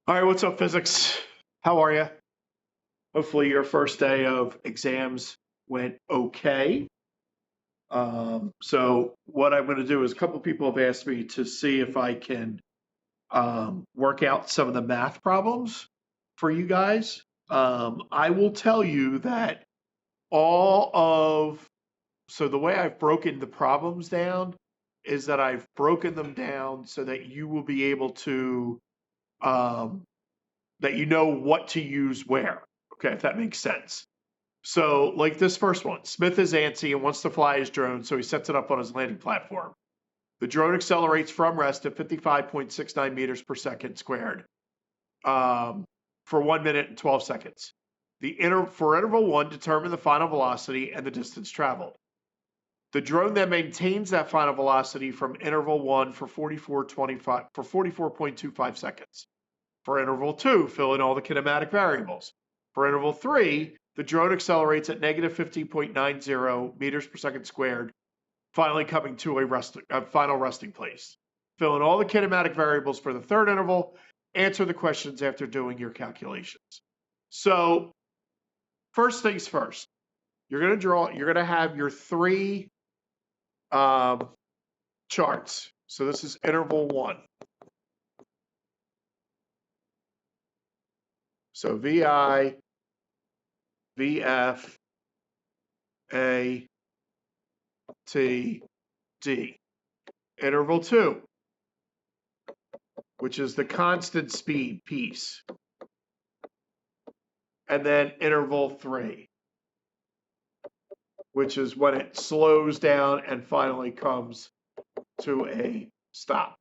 All right, what's up, physics? How are you? Hopefully, your first day of exams went okay. So, what I'm going to do is a couple people have asked me to see if I can work out some of the math problems for you guys. I will tell you that so the way I've broken the problems down is that I've broken them down so that you will be able to um, that you know what to use where. Okay, if that makes sense. So, like this first one, Smith is antsy and wants to fly his drone, so he sets it up on his landing platform. The drone accelerates from rest at 55.69 meters per second squared for 1 minute and 12 seconds. For interval one, determine the final velocity and the distance traveled. The drone then maintains that final velocity from interval one for 44.25 seconds. For interval two, fill in all the kinematic variables. For interval three, the drone accelerates at negative 15.90 meters per second squared, finally coming to a final resting place. Fill in all the kinematic variables for the third interval. Answer the questions after doing your calculations. So, first things first, you're going to have your three charts. So, this is interval one. So, VI, VF, A, T, D. Interval two, which is the constant speed piece. And then interval three, which is when it slows down and finally comes to a stop.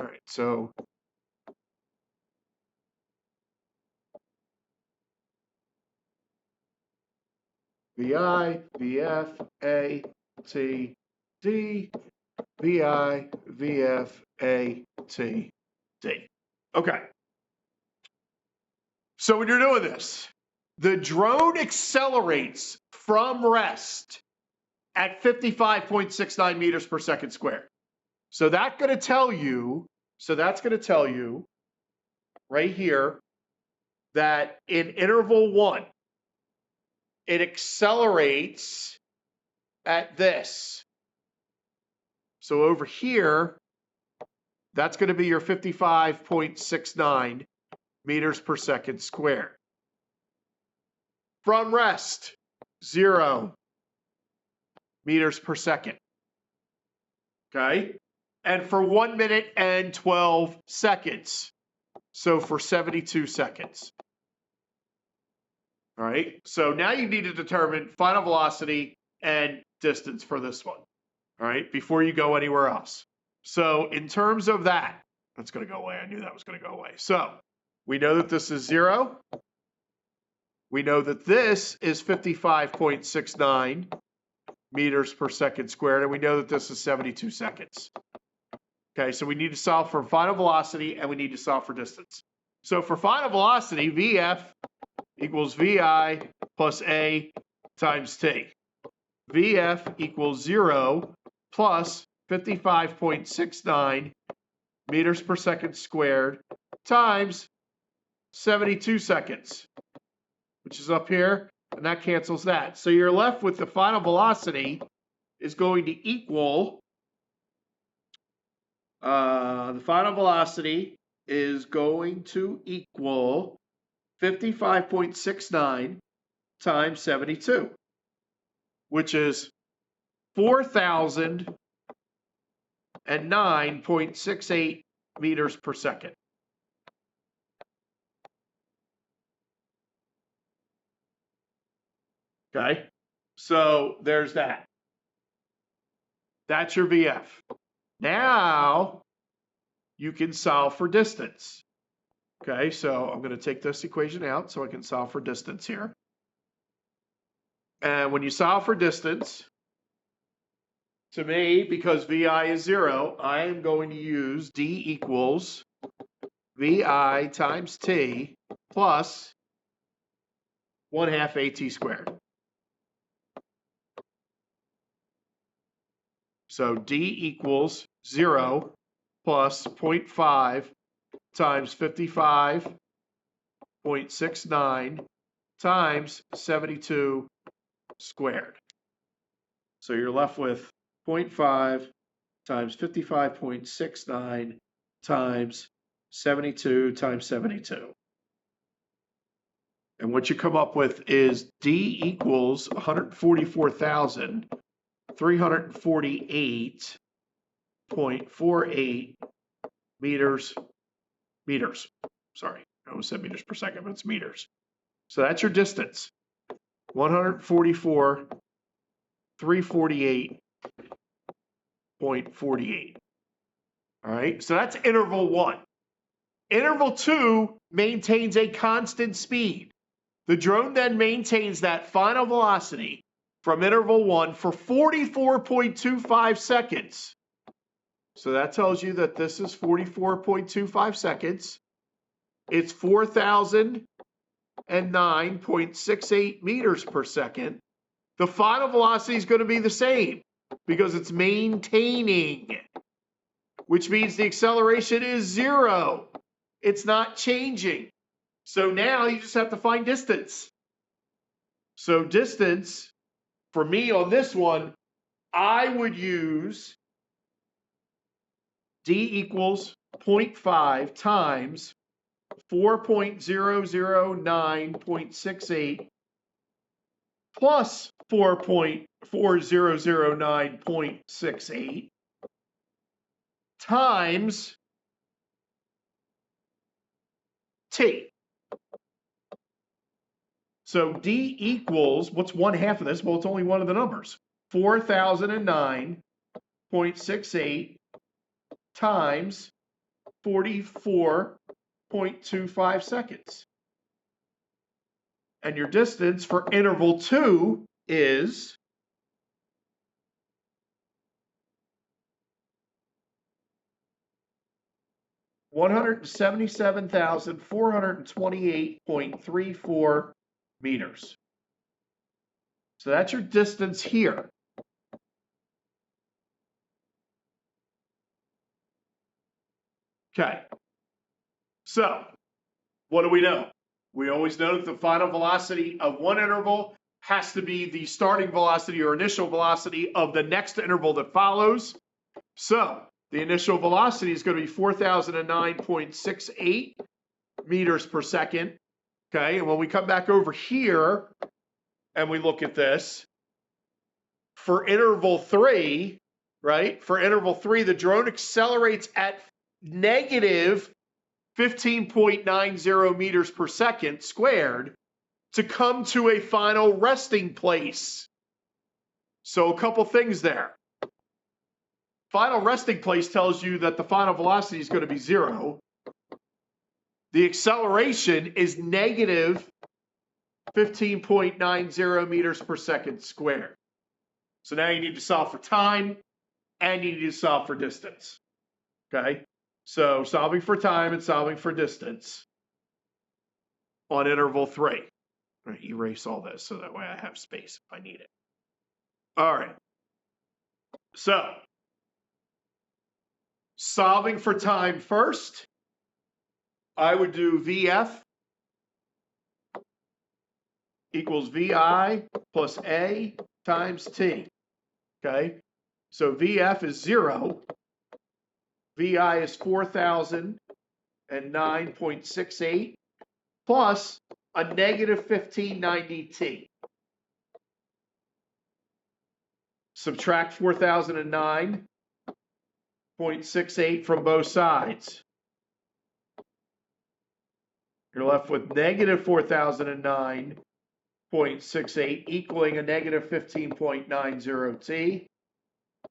All right, so VI, VF, A, T, D, VI, VF, A, T, D. Okay. So when you're doing this, the drone accelerates from rest at 55.69 meters per second squared. So that's going to tell you right here that in interval one, it accelerates at this. So over here, that's going to be your 55.69 meters per second squared. From rest, 0 meters per second. Okay? And for 1 minute and 12 seconds. So for 72 seconds. All right? So now you need to determine final velocity and distance for this one. All right? Before you go anywhere else. So in terms of that, that's going to go away. I knew that was going to go away. So we know that this is 0. We know that this is 55.69 meters per second squared, and we know that this is 72 seconds. Okay, so we need to solve for final velocity, and we need to solve for distance. So for final velocity, VF equals VI plus A times T. VF equals 0 plus 55.69 meters per second squared times 72 seconds, which is up here, and that cancels that. So you're left with the final velocity is going to equal, the final velocity is going to equal 55.69 times 72, which is 4,009.68 meters per second. Okay, so there's that. That's your VF. Now you can solve for distance. Okay, so I'm going to take this equation out so I can solve for distance here. And when you solve for distance, to me, because VI is 0, I am going to use D equals VI times T plus 1/2 AT squared. So D equals 0 plus 0.5 times 55.69 times 72 squared. So you're left with 0.5 times 55.69 times 72 times 72. And what you come up with is D equals 144,348.48 meters. Sorry, I almost said meters per second, but it's meters. So that's your distance. 144,348.48. All right, so that's interval 1. Interval 2 maintains a constant speed. The drone then maintains that final velocity from interval 1 for 44.25 seconds. So that tells you that this is 44.25 seconds. It's 4,009.68 meters per second. The final velocity is going to be the same because it's maintaining, which means the acceleration is 0. It's not changing. So now you just have to find distance. So distance, for me on this one, I would use D equals 0.5 times 4.009.68 plus 4.4009.68 times T. So D equals, what's 1/2 of this? Well, it's only one of the numbers. 4,009.68 times 44.25 seconds. And your distance for interval 2 is 177,428.34 meters. So that's your distance here. Okay. So what do we know? We always know that the final velocity of one interval has to be the starting velocity or initial velocity of the next interval that follows. So the initial velocity is going to be 4,009.68 meters per second. Okay, and when we come back over here and we look at this, for interval 3, right? For interval 3, the drone accelerates at negative 15.90 meters per second squared to come to a final resting place. So a couple things there. Final resting place tells you that the final velocity is going to be 0. The acceleration is negative 15.90 meters per second squared. So now you need to solve for time and you need to solve for distance. Okay? So solving for time and solving for distance on interval 3. I'm going to erase all this so that way I have space if I need it. All right. So solving for time first, I would do VF equals VI plus A times T. Okay? So VF is 0. VI is 4,009.68 plus a negative 1590 T. Subtract 4,009.68 from both sides. You're left with negative 4,009.68 equaling a negative 15.90 T.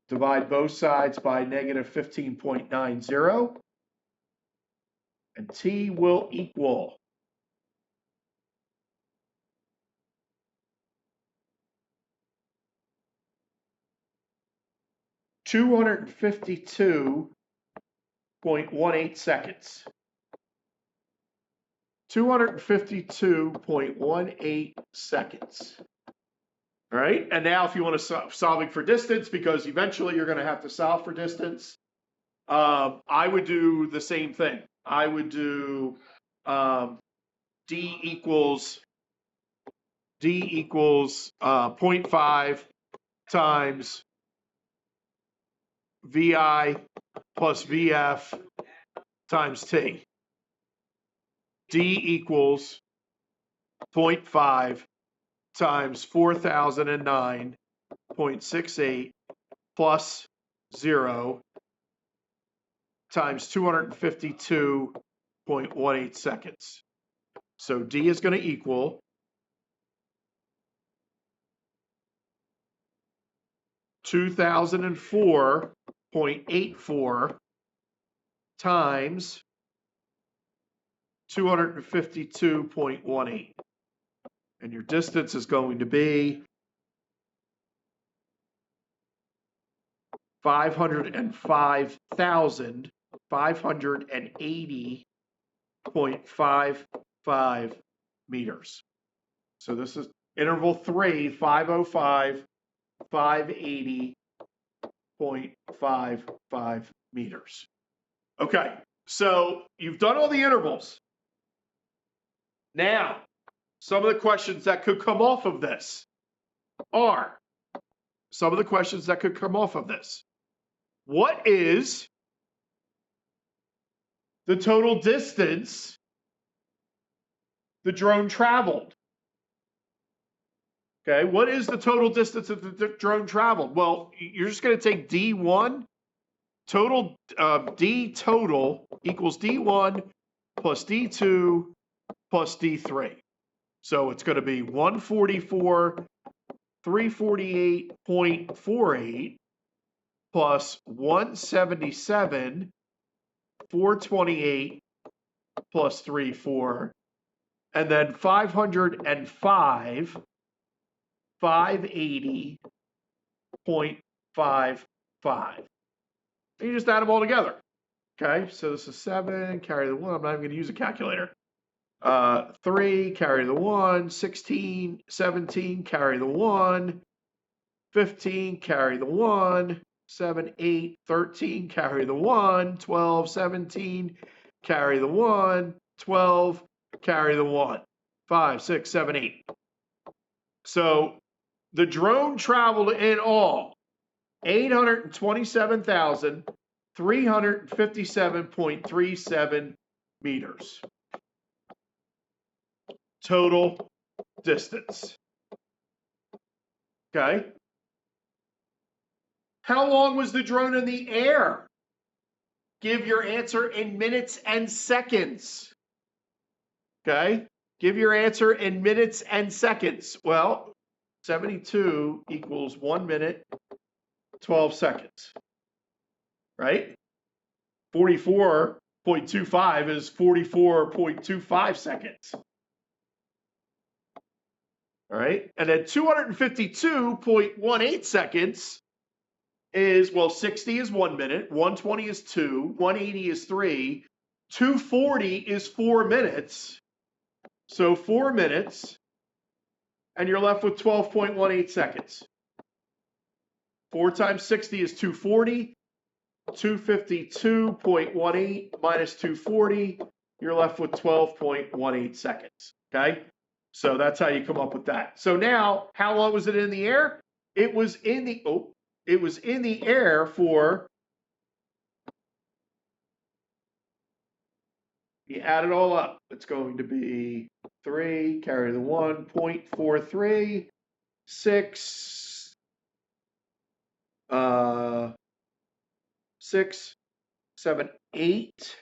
Divide both sides by negative 15.90. And T will equal 252.18 seconds. 252.18 seconds. All right, and now if you want to solving for distance, because eventually you're going to have to solve for distance, I would do the same thing. I would do D equals 0.5 times VI plus VF times T. D equals 0.5 times 4009.68 plus 0 times 252.18 seconds. So D is going to equal 2004.84 times 252.18. And your distance is going to be 505,580.55 meters. So this is interval 3, 505, 580.55 meters. Okay, so you've done all the intervals. Now, some of the questions that could come off of this are, what is the total distance the drone traveled? Okay, what is the total distance that the drone traveled? Well, you're just going to take D1, total, D total equals D1 plus D2 plus D3. So it's going to be 144, 348.48 plus 177, 428 plus 34, and then 505, 580.55. And you just add them all together. Okay, so this is 7, carry the 1. I'm not even going to use a calculator. 3, carry the 1, 16, 17, carry the 1, 15, carry the 1, 7, 8, 13, carry the 1, 12, 17, carry the 1, 12, carry the 1, 5, 6, 7, 8. So the drone traveled in all 827,357.37 meters. Total distance. Okay. How long was the drone in the air? Give your answer in minutes and seconds. Okay. Give your answer in minutes and seconds. Well, 72 equals 1 minute, 12 seconds. Right? 44.25 is 44.25 seconds. All right. And then 252.18 seconds is, well, 60 is 1 minute, 120 is 2, 180 is 3, 240 is 4 minutes. So 4 minutes, and you're left with 12.18 seconds. 4 times 60 is 240. 252.18 minus 240, you're left with 12.18 seconds. Okay? So that's how you come up with that. So now, how long was it in the air? It was in the air for, you add it all up, it's going to be 3, carry the 1, 0.43, 6, 6, 7, 8,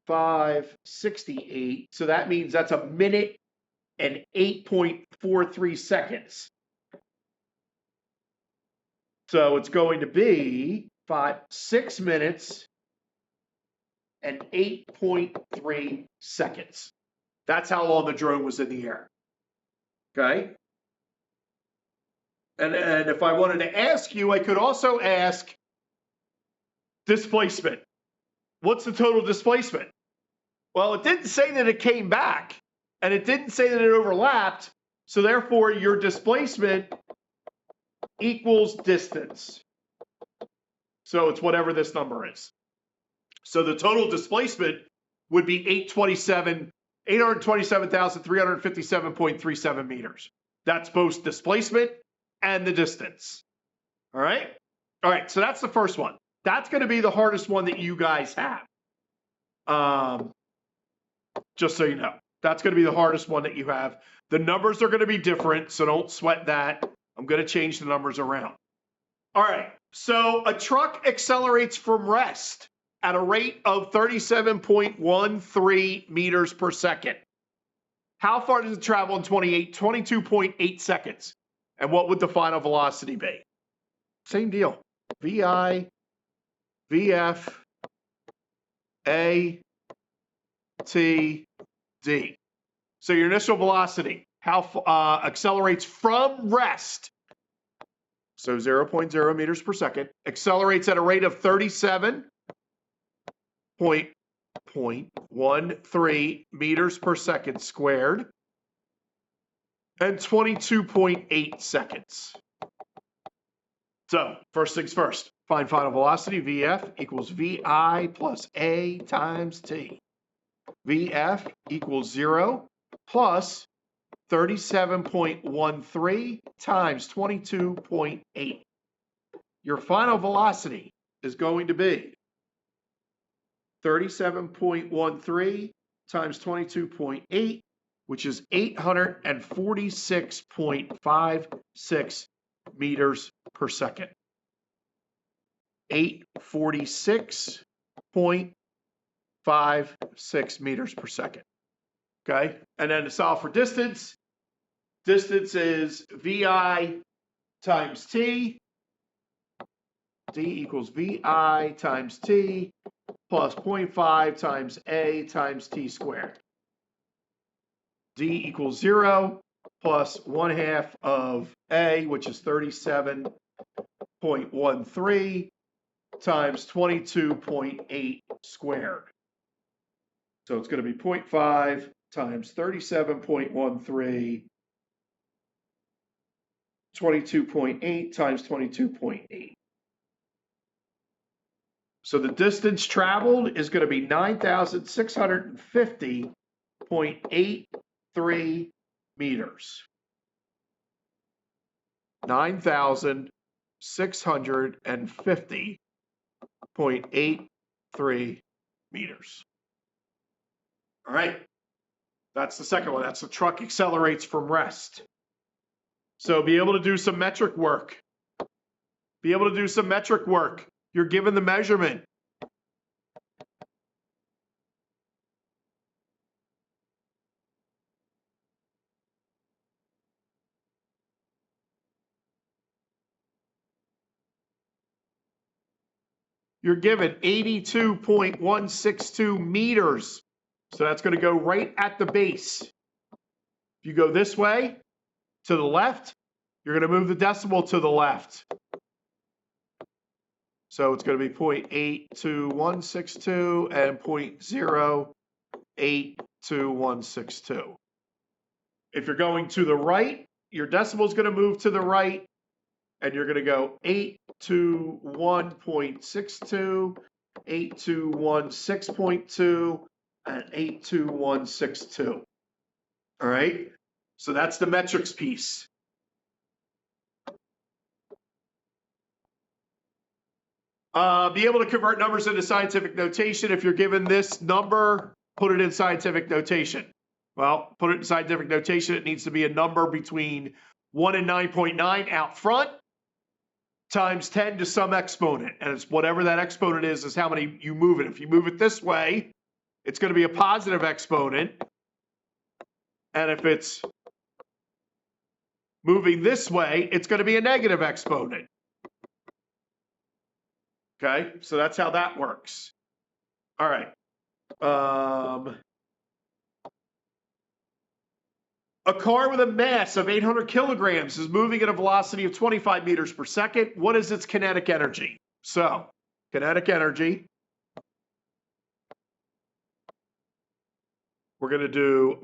5, 68. So that means that's a minute and 8.43 seconds. So it's going to be 6 minutes and 8.3 seconds. That's how long the drone was in the air. Okay? And if I wanted to ask you, I could also ask displacement. What's the total displacement? Well, it didn't say that it came back, and it didn't say that it overlapped, so therefore your displacement equals distance. So it's whatever this number is. So the total displacement would be 827,357.37 meters. That's both displacement and the distance. All right? All right, so that's the first one. That's going to be the hardest one that you guys have. Just so you know, that's going to be the hardest one that you have. The numbers are going to be different, so don't sweat that. I'm going to change the numbers around. All right, so a truck accelerates from rest at a rate of 37.13 meters per second. How far does it travel in 22.8 seconds? And what would the final velocity be? Same deal. VI, VF, A, T, D. So your initial velocity, how accelerates from rest. So 0.0 meters per second, accelerates at a rate of 37.13 meters per second squared and 22.8 seconds. So first things first, find final velocity. VF equals VI plus A times T. VF equals 0 plus 37.13 times 22.8. Your final velocity is going to be 37.13 times 22.8, which is 846.56 meters per second. 846.56 meters per second. Okay, and then to solve for distance, distance is VI times T. D equals VI times T plus 0.5 times A times T squared. D equals 0 plus 1/2 of A, which is 37.13 times 22.8 squared. So it's going to be 0.5 times 37.13, 22.8 times 22.8. So the distance traveled is going to be 9,650.83 meters. 9,650.83 meters. All right, that's the second one. That's the truck accelerates from rest. So be able to do some metric work. Be able to do some metric work. You're given the measurement. You're given 82.162 meters. So that's going to go right at the base. If you go this way, to the left, you're going to move the decimal to the left. So it's going to be 0.82162 and 0.0826162. If you're going to the right, your decimal is going to move to the right, and you're going to go 821.62, 821.6.2, and 82162. All right? So that's the metrics piece. Be able to convert numbers into scientific notation. If you're given this number, put it in scientific notation. Well, put it in scientific notation. It needs to be a number between 1 and 9.9 out front times 10 to some exponent. And it's whatever that exponent is how many you move it. If you move it this way, it's going to be a positive exponent. And if it's moving this way, it's going to be a negative exponent. Okay, so that's how that works. All right. A car with a mass of 800 kilograms is moving at a velocity of 25 meters per second. What is its kinetic energy? So, kinetic energy. We're going to do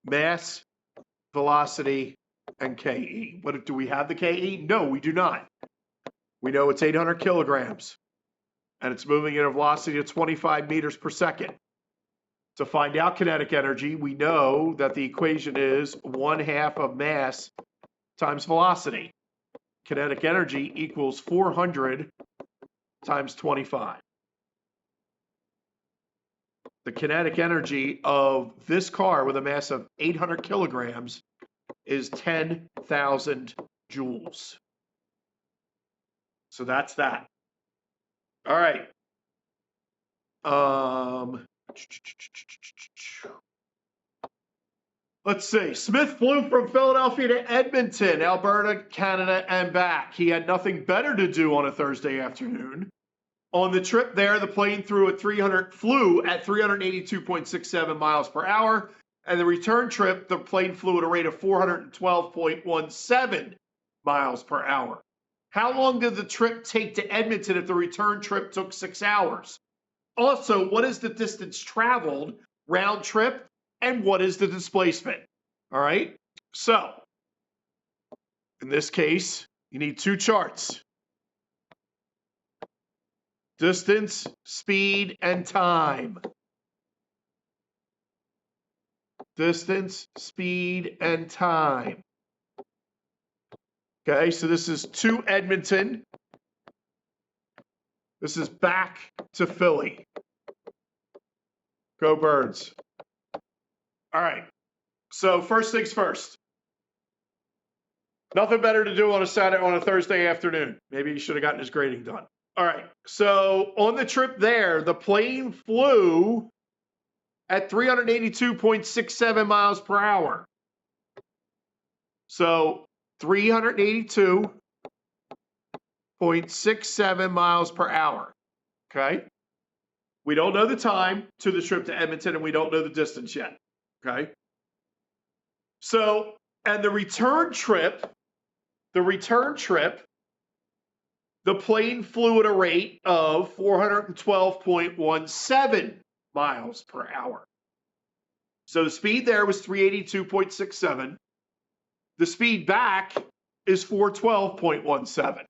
mass, velocity, and KE. Do we have the KE? No, we do not. We know it's 800 kilograms. and it's moving at a velocity of 25 meters per second. To find out kinetic energy, we know that the equation is 1/2 of mass times velocity. Kinetic energy equals 400 times 25. The kinetic energy of this car with a mass of 800 kilograms is 10,000 joules. So that's that. All right. Let's see. Smith flew from Philadelphia to Edmonton, Alberta, Canada, and back. He had nothing better to do on a Thursday afternoon. On the trip there, the plane flew at 382.67 miles per hour. And the return trip, the plane flew at a rate of 412.17 miles per hour. How long did the trip take to Edmonton if the return trip took 6 hours? Also, what is the distance traveled round trip? And what is the displacement? All right. So in this case, you need two charts. Distance, speed, and time. Distance, speed, and time. Okay, so this is to Edmonton. This is back to Philly. Go Birds. All right, so first things first. Nothing better to do on a Thursday afternoon. Maybe he should have gotten his grading done. All right, so on the trip there, the plane flew at 382.67 miles per hour. So 382.67 miles per hour, okay? We don't know the time to the trip to Edmonton, and we don't know the distance yet, okay? So, and the return trip, the plane flew at a rate of 412.17 miles per hour. So the speed there was 382.67. The speed back is 412.17.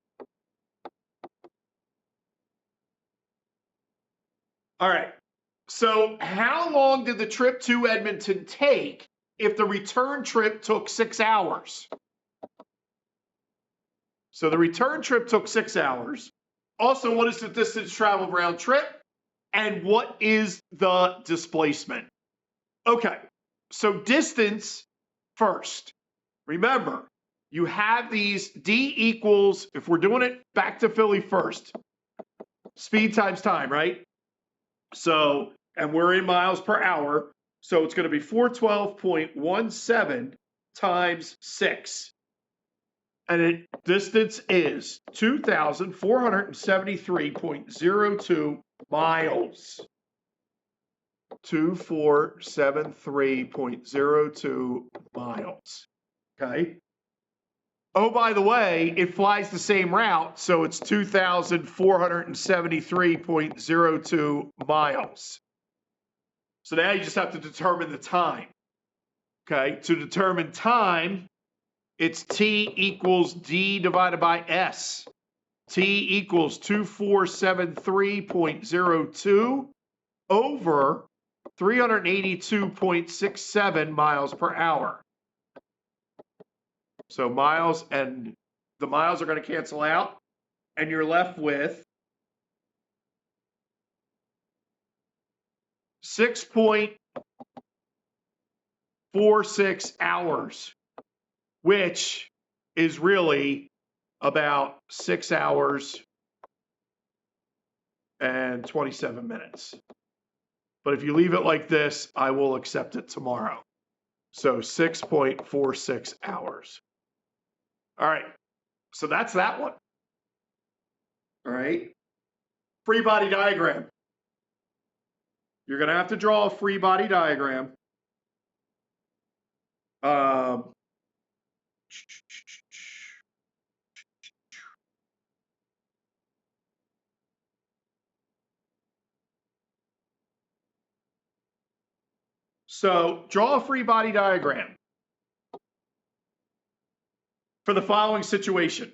All right. So how long did the trip to Edmonton take if the return trip took 6 hours? So the return trip took 6 hours. Also, what is the distance traveled round trip? And what is the displacement? Okay, so distance first. Remember, you have these D equals, if we're doing it back to Philly first, speed times time, right? So, and we're in miles per hour, so it's going to be 412.17 times 6. And distance is 2,473.02 miles. 2,473.02 miles. Okay. Oh, by the way, it flies the same route, so it's 2,473.02 miles. So now you just have to determine the time. Okay. To determine time, it's T equals D divided by S. T equals 2,473.02 over 382.67 miles per hour. So miles, and the miles are going to cancel out, and you're left with 6.46 hours, which is really about 6 hours and 27 minutes. But if you leave it like this, I will accept it tomorrow. So 6.46 hours. All right, so that's that one. All right, free body diagram. You're going to have to draw a free body diagram. So draw a free body diagram for the following situation.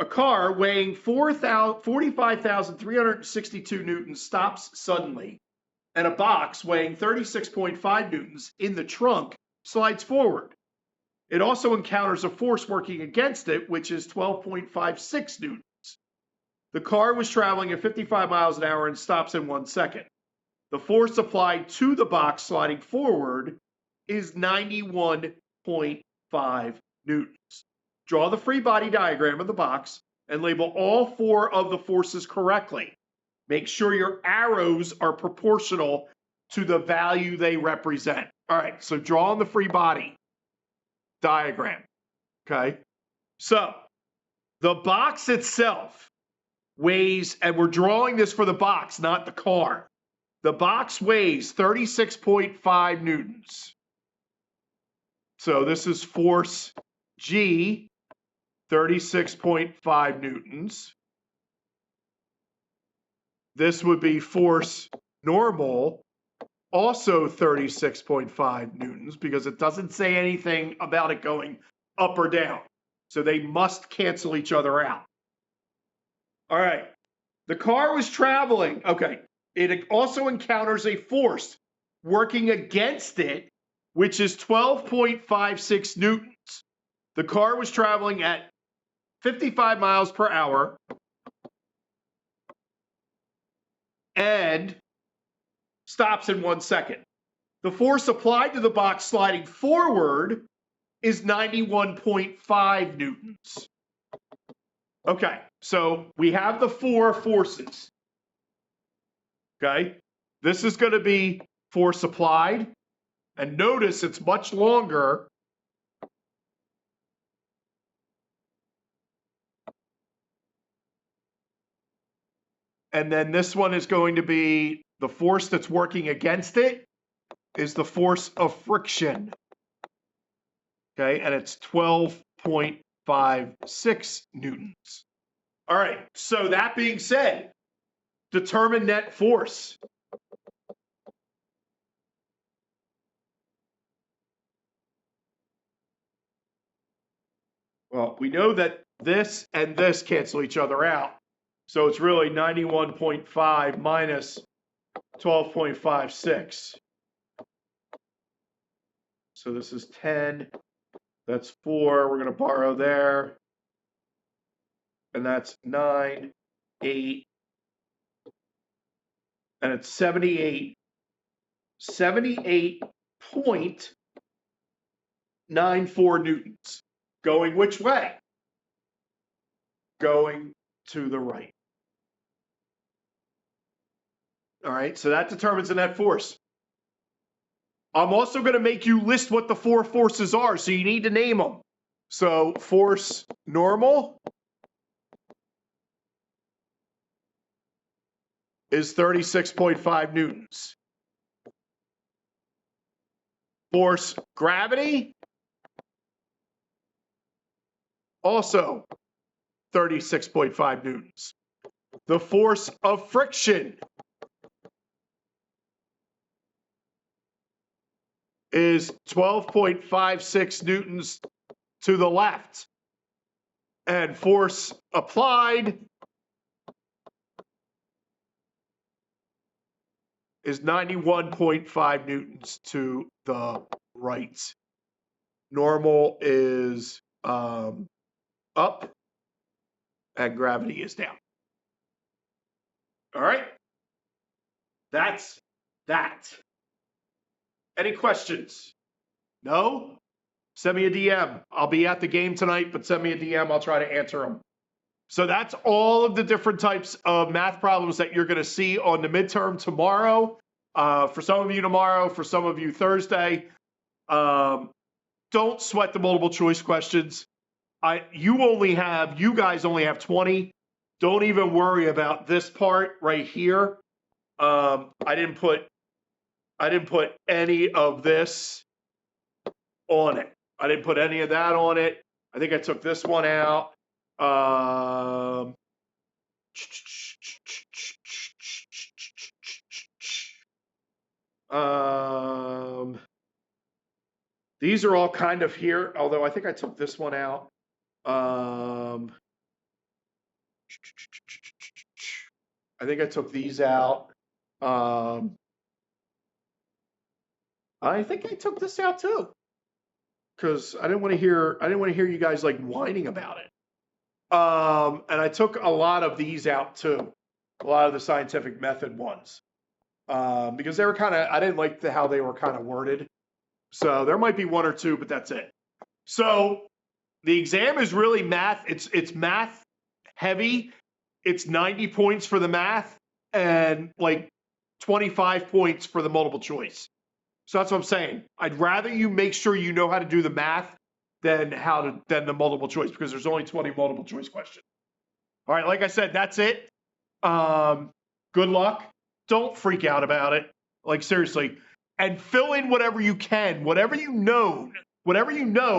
A car weighing 45,362 newtons stops suddenly, and a box weighing 36.5 newtons in the trunk slides forward. It also encounters a force working against it, which is 12.56 newtons. The car was traveling at 55 miles an hour and stops in 1 second. The force applied to the box sliding forward is 91.5 newtons. Draw the free body diagram of the box and label all 4 of the forces correctly. Make sure your arrows are proportional to the value they represent. All right, so draw on the free body diagram, okay? So the box itself weighs, and we're drawing this for the box, not the car. The box weighs 36.5 newtons. So this is force G, 36.5 newtons. This would be force normal, also 36.5 newtons, because it doesn't say anything about it going up or down. So they must cancel each other out. All right. The car was traveling. Okay. It also encounters a force working against it, which is 12.56 newtons. The car was traveling at 55 miles per hour and stops in 1 second. The force applied to the box sliding forward is 91.5 newtons. Okay, so we have the 4 forces. Okay, this is going to be force applied, and notice it's much longer. And then this one is going to be the force that's working against it is the force of friction. Okay, and it's 12.56 newtons. All right, so that being said, determine net force. Well, we know that this and this cancel each other out. So it's really 91.5 minus 12.56. So this is 10. That's 4. We're going to borrow there. And that's 9, 8. And it's 78. 78.94 newtons. Going which way? Going to the right. All right, so that determines the net force. I'm also going to make you list what the 4 forces are, so you need to name them. So force normal is 36.5 newtons. Force gravity, also 36.5 newtons. The force of friction is 12.56 newtons to the left. And force applied is 91.5 newtons to the right. Normal is up and gravity is down. All right, that's that. Any questions? No? Send me a DM. I'll be at the game tonight, but send me a DM. I'll try to answer them. So that's all of the different types of math problems that you're going to see on the midterm tomorrow. For some of you tomorrow, for some of you Thursday. Don't sweat the multiple choice questions. You guys only have 20. Don't even worry about this part right here. I didn't put any of this on it. I didn't put any of that on it. I think I took this one out. These are all kind of here, although I think I took this one out. I think I took these out. I think I took this out too, because I didn't want to hear you guys like whining about it. And I took a lot of these out too, a lot of the scientific method ones, because they were I didn't like how they were kind of worded. So there might be one or two, but that's it. So the exam is really math. It's math heavy. It's 90 points for the math and like 25 points for the multiple choice. So that's what I'm saying. I'd rather you make sure you know how to do the math than the multiple choice, because there's only 20 multiple choice questions. All right, like I said, that's it. Good luck. Don't freak out about it. Like, seriously. And fill in whatever you can, whatever you know,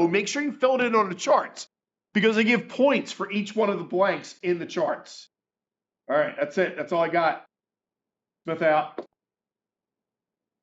make sure you fill it in on the charts, because they give points for each one of the blanks in the charts. All right, that's it. That's all I got. Smith out.